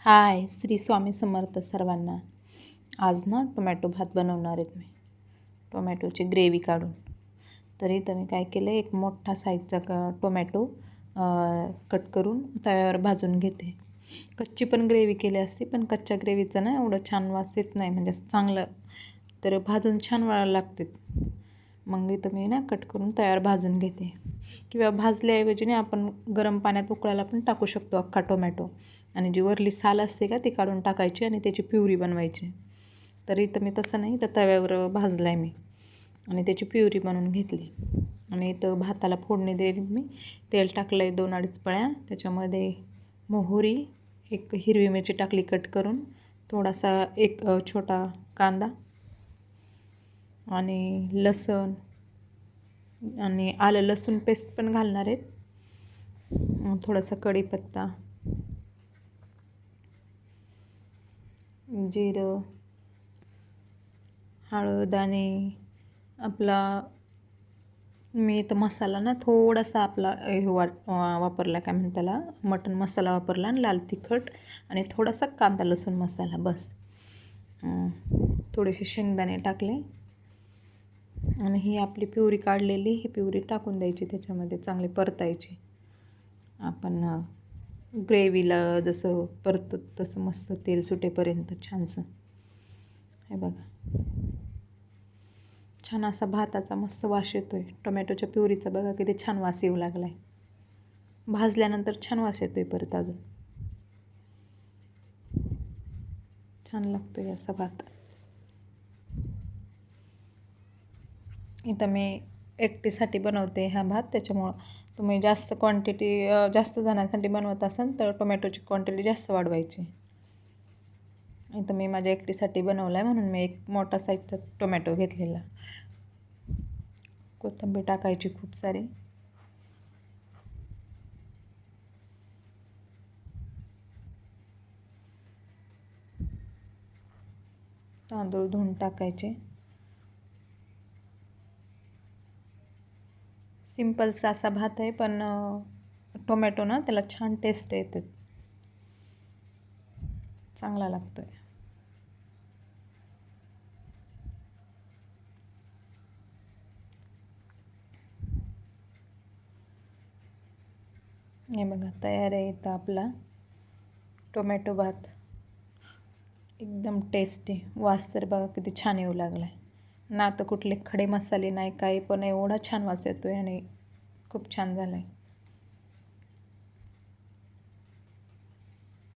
हाय, श्री स्वामी समर्थ सर्वांना. आज ना टोमॅटो भात बनवणार आहेत मी. टोमॅटोची ग्रेव्ही काढून. तरी तर मी काय केलं, एक मोठा साईजचा टोमॅटो कट करून तव्यावर भाजून घेते. कच्ची पण ग्रेव्ही केली असती, पण कच्च्या ग्रेव्हीचं ना एवढं छान वास येत नाही, म्हणजे असं चांगलं तर भाजून छान वाळायला लागते. मग इथं मी ना कट करून तयार भाजून घेते, किंवा भाजल्याऐवजी ना आपण गरम पाण्यात उकळायला पण टाकू शकतो अख्खा टोमॅटो. आणि जी वरली साल असते का ती काढून टाकायची आणि त्याची प्युरी बनवायची. तर इथं मी तसं नाही, तर तव्यावर भाजला आहे मी आणि त्याची प्युरी बनवून घेतली. आणि इथं भाताला फोडणी दिली मी. तेल टाकलं आहे 2-2.5 पळ्या. त्याच्यामध्ये मोहरी, एक हिरवी मिरची टाकली कट करून, थोडासा एक छोटा कांदा आणि लसूण आणि आलं लसूण पेस्ट पण घालणार आहेत. थोडासा कढीपत्ता, जिरं, हळद आणि आपला मी इथं मसाला ना थोडासा आपला वापरला, काय म्हणतात त्याला, मटण मसाला वापरला आणि लाल तिखट आणि थोडासा कांदा लसूण मसाला, बस. थोडेसे शेंगदाणे टाकले आणि ही आपली प्युरी काढलेली, ही प्युरी टाकून द्यायची त्याच्यामध्ये, चांगली परतायची. आपण ग्रेव्हीला जसं परतो तसं मस्त तेल सुटेपर्यंत छानसं. हे बघा, छान असा भाताचा मस्त वास येतो आहे. टोमॅटोच्या प्युरीचा बघा किती छान वास येऊ लागला आहे. भाजल्यानंतर छान वास येतो आहे परत, अजून छान लागतो आहे असा भात. इथं मी एकटीसाठी बनवते हा भात, त्याच्यामुळं तुम्ही जास्त क्वांटिटी जास्त जणांसाठी बनवत असाल तर टोमॅटोची क्वांटिटी जास्त वाढवायची. इथं मी माझ्या एकटीसाठी बनवला आहे म्हणून मी एक मोठा साईजचा टोमॅटो घेतलेला. कोथिंबीर टाकायची खूप सारी. तांदूळ धुवून टाकायचे. सिंपलचा असा भात आहे, पण टोमॅटो ना त्याला छान टेस्ट येते, चांगला लागतो आहे. हे बघा तयार आहे इथं आपला टोमॅटो भात. एकदम टेस्टी. वास तर बघा किती छान येऊ लागला आहे ना. तर कुठले खडे मसाले नाही, काही पण एवढा छान वास येतो आहे आणि खूप छान झाला आहे.